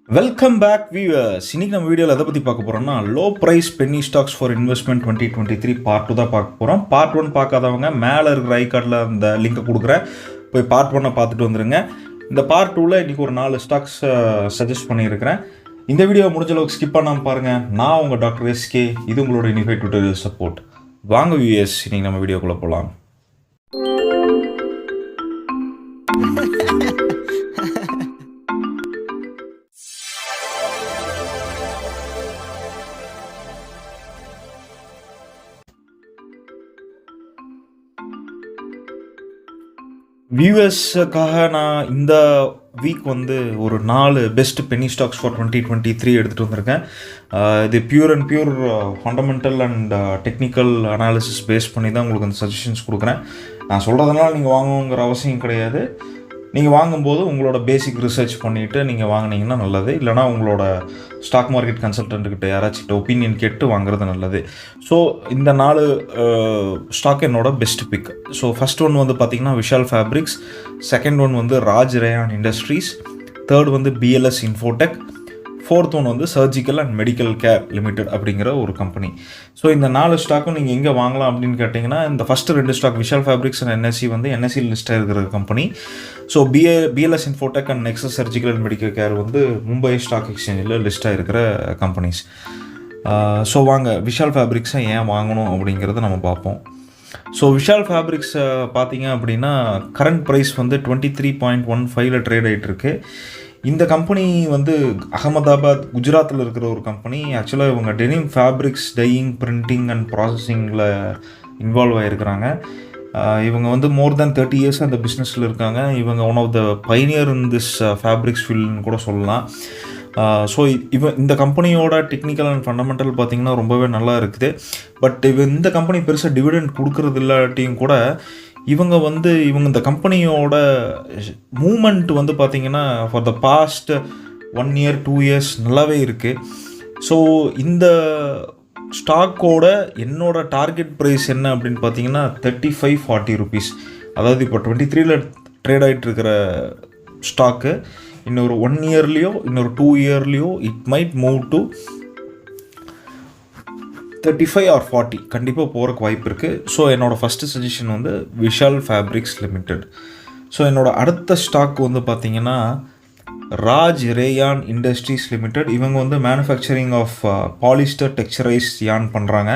Welcome back viewers. இன்னைக்கு நம்ம வீடியோவில் எதை பற்றி பார்க்க போகிறோம்னா low price penny stocks for investment 2023 part 2 தான் பார்க்க போகிறோம். பார்ட் 1 பார்க்காதவங்க மேலே இருக்கிற ஐ கார்டில் அந்த லிங்கை கொடுக்குறேன், போய் பார்ட் 1 பார்த்துட்டு வந்துடுங்க. இந்த பார்ட் 2ல் இன்றைக்கி ஒரு 4 ஸ்டாக்ஸ் சஜஸ்ட் பண்ணியிருக்கிறேன். இந்த வீடியோ முடிஞ்ச அளவுக்கு ஸ்கிப் பண்ணாமல் பாருங்கள். நான் உங்கள் டாக்டர் எஸ்கே, இது உங்களோட யூனிஃபைட் டுட்டோரியல் சப்போர்ட். வாங்க வியூவர்ஸ், இன்றைக்கி நம்ம வீடியோக்குள்ளே போகலாம். வியூவர்ஸுக்காக நான் இந்த வீக் ஒரு 4 பெஸ்ட் பென்னி ஸ்டாக்ஸ் ஃபார் 2023 எடுத்துகிட்டு வந்திருக்கேன். இது pure fundamental and technical analysis base பண்ணி தான் உங்களுக்கு அந்த சஜஷன்ஸ் கொடுக்குறேன். நான் சொல்கிறதுனால நீங்கள் வாங்கணுங்கிற அவசியம் கிடையாது. நீங்கள் வாங்கும்போது உங்களோட பேசிக் ரிசர்ச் பண்ணிவிட்டு நீங்கள் வாங்கினீங்கன்னா நல்லது. இல்லைனா உங்களோட ஸ்டாக் மார்க்கெட் கன்சல்டன்ட்கிட்ட யாராச்சும் ஒப்பீனியன் கேட்டு வாங்குறது நல்லது. ஸோ இந்த 4 ஸ்டாக் என்னோட best pick. So first one பார்த்திங்கன்னா Vishal fabrics, second one Raj rayon industries, third BLS infotech, fourth one surgical and medical care limited அப்படிங்கிற ஒரு கம்பெனி. ஸோ இந்த 4 ஸ்டாக்கும் நீங்கள் எங்கே வாங்கலாம் அப்படின்னு கேட்டிங்கன்னா, இந்த first 2 stock Vishal fabrics and NSC NSC லிஸ்ட்டாக இருக்கிற company. So BLS infotech and nexus surgical and medical care Mumbai stock எக்ஸ்சேஞ்சில் லிஸ்ட்டாக இருக்கிற கம்பெனிஸ். ஸோ வாங்க விஷால் ஃபேப்ரிக்ஸை ஏன் வாங்கணும் அப்படிங்கிறத நம்ம பார்ப்போம். ஸோ விஷால் ஃபேப்ரிக்ஸை பார்த்தீங்க அப்படின்னா கரண்ட் ப்ரைஸ் 23.15 ட்ரேட் ஆகிட்டுருக்கு. இந்த கம்பெனி அகமதாபாத் குஜராத்தில் இருக்கிற ஒரு கம்பெனி. ஆக்சுவலாக இவங்க denim fabrics dyeing, printing and ப்ராசஸிங்கில் இன்வால்வ் ஆகிருக்கிறாங்க. இவங்க மோர் தேன் 30 இயர்ஸ் அந்த பிஸ்னஸில் இருக்காங்க. இவங்க one of the pioneer in this fabrics ஃபீல்டுன்னு கூட சொல்லலாம். ஸோ இந்த கம்பெனியோட டெக்னிக்கல் அண்ட் ஃபண்டமெண்டல் பார்த்திங்கன்னா ரொம்பவே நல்லா இருக்குது. பட் இந்த கம்பெனி பெருசாக டிவிடெண்ட் கொடுக்கறது இல்லாட்டியும் கூட இவங்க இந்த கம்பெனியோட மூமெண்ட் பார்த்திங்கன்னா for the past 1 year 2 years நல்லாவே இருக்குது. ஸோ இந்த ஸ்டாக்கோட என்னோட டார்கெட் ப்ரைஸ் என்ன அப்படின்னு பார்த்தீங்கன்னா 35-40 rupees. அதாவது இப்போ 23ல் ட்ரேட் ஆகிட்டு இருக்கிற ஸ்டாக்கு இன்னொரு 1 yearலேயோ இன்னொரு 2 yearலேயோ it might move to 35 or 40 கண்டிப்பாக போகிறக்கு வாய்ப்பு இருக்குது. ஸோ என்னோடய first suggestion Vishal fabrics limited. So என்னோடய அடுத்த ஸ்டாக் பார்த்திங்கன்னா ராஜ் ரேயான் இண்டஸ்ட்ரீஸ் லிமிடெட். இவங்க manufacturing of polyester texturise yarn பண்ணுறாங்க.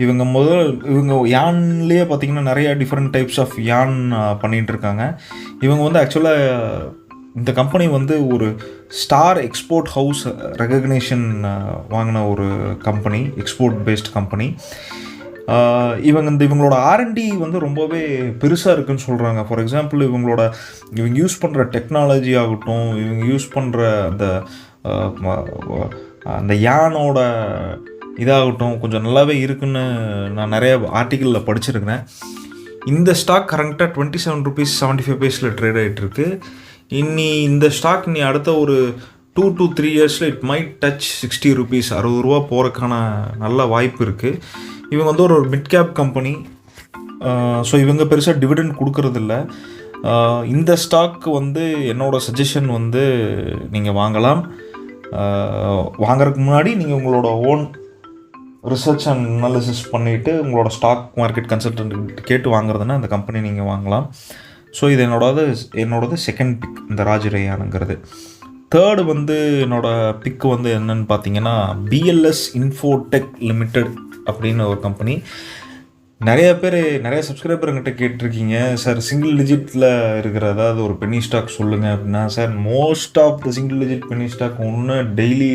இவங்க யான்லேயே பார்த்திங்கன்னா நிறையா டிஃப்ரெண்ட் டைப்ஸ் ஆஃப் யான் பண்ணிகிட்ருக்காங்க. இவங்க ஆக்சுவலாக இந்த கம்பெனி ஒரு ஸ்டார் எக்ஸ்போர்ட் ஹவுஸ் ரெகக்னேஷன் வாங்கின ஒரு கம்பெனி, எக்ஸ்போர்ட் பேஸ்ட் கம்பெனி. இவங்களோட R&D ரொம்பவே பெருசாக இருக்குதுன்னு சொல்கிறாங்க. ஃபார் எக்ஸாம்பிள் இவங்க யூஸ் பண்ணுற டெக்னாலஜி ஆகட்டும், இவங்க யூஸ் பண்ணுற அந்த யானோட இதாகட்டும் கொஞ்சம் நல்லாவே இருக்குன்னு நான் நிறைய ஆர்டிக்கிளில் படிச்சிருக்கிறேன். இந்த ஸ்டாக் கரெக்டாக 27.75 rupees ட்ரேட் ஆகிட்டுருக்கு. இந்த ஸ்டாக் அடுத்த ஒரு 2 to 3 years it might touch 60 rupees, 60 ரூபா போகிறதுக்கான நல்ல வாய்ப்பு இருக்குது. இவங்க ஒரு மிட் கேப் கம்பெனி. ஸோ இவங்க பெருசாக டிவிடெண்ட் கொடுக்கறதில்ல. இந்த ஸ்டாக் என்னோடய சஜஷன் நீங்கள் வாங்கலாம். வாங்கிறதுக்கு முன்னாடி நீங்கள் உங்களோட ஓன் ரிசர்ச் அண்ட் அனாலிசிஸ் பண்ணிவிட்டு உங்களோட ஸ்டாக் மார்க்கெட் கன்சல்டன்ட் கேட்டு வாங்குறதுன்னா இந்த கம்பெனி நீங்கள் வாங்கலாம். ஸோ இது என்னோடது செகண்ட் பிக், இந்த ராஜ் ரேயானுங்கிறது. தேர்டு என்னோடய பிக்கு என்னென்னு பார்த்தீங்கன்னா பிஎல்எஸ் இன்ஃபோடெக் லிமிடெட் அப்படின்னு ஒரு கம்பெனி. நிறைய சப்ஸ்கிரைபர் என்கிட்ட கேட்டிருக்கீங்க, சார் சிங்கிள் டிஜிட்டில் இருக்கிற ஏதாவது ஒரு பென்னி ஸ்டாக் சொல்லுங்கள் அப்படின்னா. Sir most of the single digit penny stock ஒன்று டெய்லி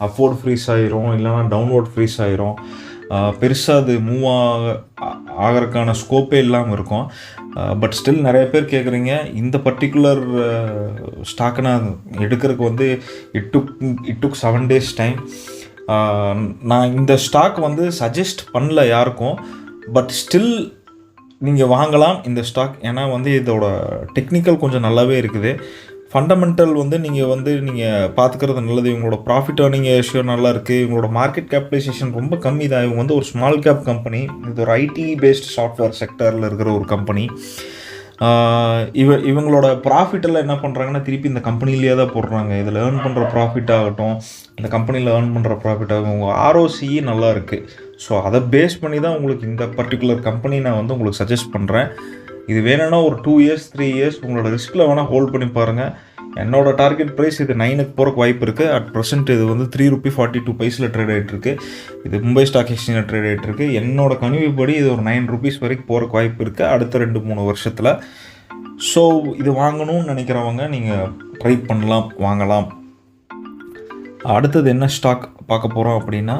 அப்வர்ட் ஃப்ரீஸ் ஆகிரும், இல்லைனா டவுன்வர்ட் ஃப்ரீஸ் ஆகிரும். பெருசாக அது மூவ் ஆகிறதுக்கான ஸ்கோப்பே இல்லாமல் இருக்கும். பட் ஸ்டில் நிறைய பேர் கேட்குறீங்க. இந்த பர்டிகுலர் ஸ்டாக்கை நான் எடுக்கிறதுக்கு இட் டுக் 7 days டைம். நான் இந்த ஸ்டாக் சஜஸ்ட் பண்ணல யாருக்கும். பட் ஸ்டில் நீங்கள் வாங்கலாம் இந்த ஸ்டாக். ஏன்னா இதோட டெக்னிக்கல் கொஞ்சம் நல்லாவே இருக்குது. ஃபண்டமெண்டல் நீங்கள் பார்த்துக்கிறது நல்லது. இவங்களோட ப்ராஃபிட் ஏர்னிங் ரேஷியோ நல்லா இருக்குது. இவங்களோட மார்க்கெட் கேபிட்டலைசேஷன் ரொம்ப கம்மி தான். இவங்க ஒரு ஸ்மால் கேப் கம்பெனி. இது ஒரு ஐடி பேஸ்ட் சாஃப்ட்வேர் செக்டரில் இருக்கிற ஒரு கம்பெனி. இவங்களோட ப்ராஃபிட்டெல்லாம் என்ன பண்ணுறாங்கன்னா திருப்பி இந்த கம்பெனிலேயே தான் போடுறாங்க. இதில் ஏர்ன் பண்ணுற ப்ராஃபிட் ஆகட்டும், இந்த கம்பெனியில் ஏர்ன் பண்ணுற ப்ராஃபிட் ஆகும், உங்கள் ஆர்ஓசி நல்லா இருக்குது. ஸோ அதை பேஸ் பண்ணி தான் உங்களுக்கு இந்த பர்டிகுலர் கம்பெனி நான் வந்து உங்களுக்கு சஜஸ்ட் பண்ணுறேன். இது வேணும்னா ஒரு 2 இயர்ஸ் 3 இயர்ஸ் உங்களோட ரிஸ்கில் வேணால் ஹோல்ட் பண்ணி பாருங்கள். என்னோடய டார்கெட் ப்ரைஸ் இது 9க்கு போகிறக்கு வாய்ப்பு இருக்குது. அட் ப்ரெசென்ட் இது வந்து ₹3.42 ட்ரேட் ஆகிட்டுருக்கு. இது மும்பை ஸ்டாக் எக்ஸ்சேஞ்சில் ட்ரேட் ஆகிட்டுருக்கு. என்னோட கணிவுப்படி இது ஒரு ₹9 வரைக்கும் போகிறக்கு வாய்ப்பு இருக்குது அடுத்த 2-3 வருஷத்தில். ஸோ இது வாங்கணும்னு நினைக்கிறவங்க நீங்கள் ட்ரை பண்ணலாம், வாங்கலாம். அடுத்தது என்ன ஸ்டாக் பார்க்க போகிறோம் அப்படின்னா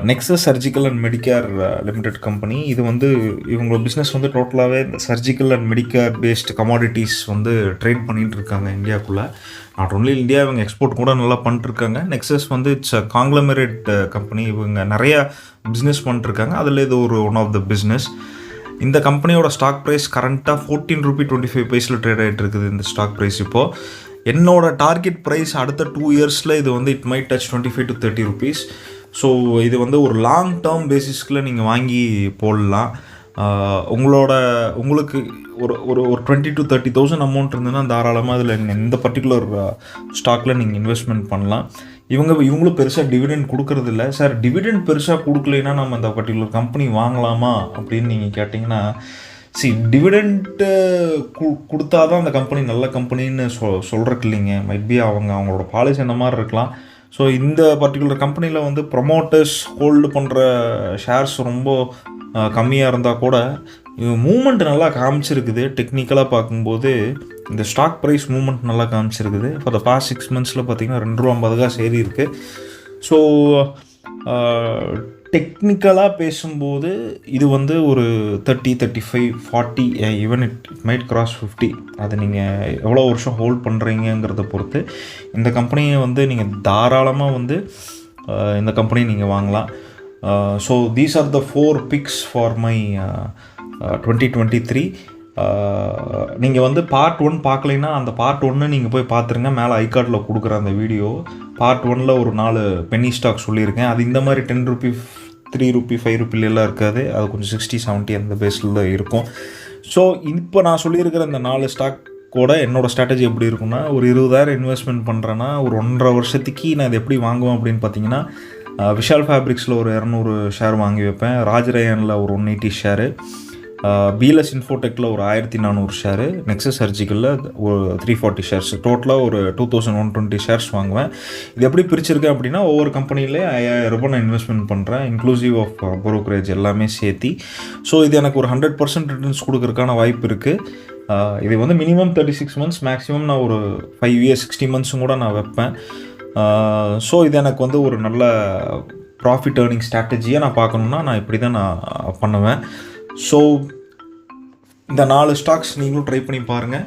nexus surgical and Medicare limited company. இது வந்து இவங்களோட பிஸ்னஸ் வந்து டோட்டலாகவே இந்த surgical and Medicare based commodities வந்து ட்ரேட் பண்ணிகிட்டு இருக்காங்க இந்தியாவுக்குள்ளே. நாட் ஒன்லி இந்தியா, இவங்க எக்ஸ்போர்ட் கூட நல்லா பண்ணிட்டுருக்காங்க. நெக்ஸஸ் வந்து இட்ஸ் அ காங்க்ளமரேட் கம்பெனி. இவங்க நிறையா பிஸ்னஸ் பண்ணிட்டுருக்காங்க. அதில் இது ஒரு ஒன் ஆஃப் த பிஸ்னஸ். இந்த கம்பெனியோட ஸ்டாக் ப்ரைஸ் கரண்ட்டாக ₹14.25 ட்ரேட் ஆகிட்டு இருக்குது. இந்த ஸ்டாக் ப்ரைஸ் இப்போது என்னோட டார்கெட் ப்ரைஸ் அடுத்த 2 இயர்ஸில் இது வந்து it might touch ₹25 to ₹30. So இது வந்து ஒரு லாங் டேர்ம் பேசிஸ்கில் நீங்கள் வாங்கி போடலாம். உங்களுக்கு ஒரு ஒரு ஒரு 20 to 30,000 அமௌண்ட் இருந்ததுன்னா தாராளமாக அதில் இந்த பர்டிகுலர் ஸ்டாக்கில் நீங்கள் இன்வெஸ்ட்மெண்ட் பண்ணலாம். இவங்களும் பெருசாக டிவிடெண்ட் கொடுக்கறதில்ல. சார் டிவிடெண்ட் பெருசாக கொடுக்கலைன்னா நம்ம அந்த பர்டிகுலர் கம்பெனி வாங்கலாமா அப்படின்னு நீங்கள் கேட்டிங்கன்னா, டிவிடெண்ட்டு கொடுத்தா தான் அந்த கம்பெனி நல்ல கம்பெனின்னு சொல்கிறக்கு இல்லைங்க. மைட் பி அவங்களோட பாலிசி என்ன மாதிரி இருக்கலாம். ஸோ இந்த பர்டிகுலர் கம்பெனியில் வந்து ப்ரொமோட்டர்ஸ் ஹோல்டு பண்ணுற ஷேர்ஸ் ரொம்ப கம்மியாக இருந்தால் கூட மூமெண்ட் நல்லா காமிச்சிருக்குது. டெக்னிக்கலாக பார்க்கும்போது இந்த ஸ்டாக் ப்ரைஸ் மூமெண்ட் நல்லா காமிச்சிருக்குது. ஃபார் த பாஸ்ட் 6 monthஸில் பார்த்திங்கன்னா ₹2.50 ஏறி இருக்குது. ஸோ டெக்னிக்கலாக பேசும்போது இது வந்து ஒரு 30, 35, 40 ஈவன் இட் மைட் கிராஸ் 50. அதை நீங்கள் எவ்வளோ வருஷம் ஹோல்ட் பண்ணுறீங்கிறத பொறுத்து இந்த கம்பெனியை வந்து நீங்கள் தாராளமாக வந்து இந்த கம்பெனியை நீங்கள் வாங்கலாம். So these are the 4 picks for my 2023. நீங்கள் வந்து பார்ட் 1 பார்க்கலைன்னா அந்த பார்ட் 1 நீங்கள் போய் பார்த்துருங்க. மேலே ஐகார்டில் கொடுக்குற அந்த வீடியோ பார்ட் 1ல் ஒரு 4 பென்னி ஸ்டாக் சொல்லியிருக்கேன். அது இந்த மாதிரி ₹10, ₹3, ₹5 எல்லாம் இருக்காது. அது கொஞ்சம் 60, 70 அந்த பேஸில் இருக்கும். ஸோ இப்போ நான் சொல்லியிருக்கிற இந்த 4 ஸ்டாக்கோட என்னோடய ஸ்ட்ராட்டஜி எப்படி இருக்குன்னா, ஒரு 20,000 இன்வெஸ்ட்மெண்ட் பண்ணுறேன்னா ஒரு 1.5 வருஷத்துக்கு நான் இதை எப்படி வாங்குவேன் அப்படின்னு பார்த்தீங்கன்னா, விஷால் ஃபேப்ரிக்ஸில் ஒரு 200 ஷேர் வாங்கி வைப்பேன். ராஜ்ரயானில் ஒரு 180 ஷேரு, பிஎல்எஸ் இன்ஃபோடெக்கில் ஒரு 1400 ஷேரு, நெக்ஸஸ் சர்ஜிக்கலில் ஒரு 340 ஷேர்ஸ், டோட்டலாக ஒரு 2120 ஷேர்ஸ் வாங்குவேன். இது எப்படி பிரிச்சிருக்கேன் அப்படின்னா, ஒவ்வொரு கம்பெனிலே ₹5000 நான் இன்வெஸ்ட்மெண்ட் பண்ணுறேன், இன்க்ளூசிவ் ஆஃப் ப்ரோக்கரேஜ் எல்லாமே சேர்த்தி. ஸோ இது எனக்கு ஒரு 100% ரிட்டர்ன்ஸ் கொடுக்கறதுக்கான வாய்ப்பு இருக்குது. இது வந்து மினிமம் 36 months, மேக்ஸிமம் நான் ஒரு 5 years 60 months கூட நான் வைப்பேன். ஸோ இது எனக்கு வந்து ஒரு நல்ல ப்ராஃபிட் ஏர்னிங் ஸ்ட்ராட்டஜியை நான் பார்க்கணுன்னா நான் இப்படி தான் நான் பண்ணுவேன். ஸோ இந்த 4 ஸ்டாக்ஸ் நீங்களும் ட்ரை பண்ணி பாருங்கள்.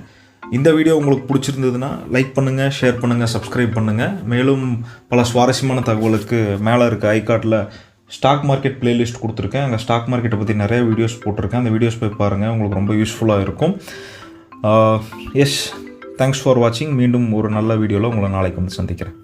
இந்த வீடியோ உங்களுக்கு பிடிச்சிருந்ததுன்னா லைக் பண்ணுங்கள், ஷேர் பண்ணுங்கள், சப்ஸ்கிரைப் பண்ணுங்கள். மேலும் பல சுவாரஸ்யமான தகவலுக்கு மேலே இருக்க ஐகார்டில் ஸ்டாக் மார்க்கெட் பிளேலிஸ்ட் கொடுத்துருக்கேன். அங்கே ஸ்டாக் மார்க்கெட்டை பற்றி நிறைய வீடியோஸ் போட்டிருக்கேன். அந்த வீடியோஸ் போய் பாருங்கள், உங்களுக்கு ரொம்ப யூஸ்ஃபுல்லாக இருக்கும். எஸ், தேங்க்ஸ் ஃபார் வாட்சிங். மீண்டும் ஒரு நல்ல வீடியோவில் உங்களை நாளைக்கு வந்து சந்திக்கிறேன்.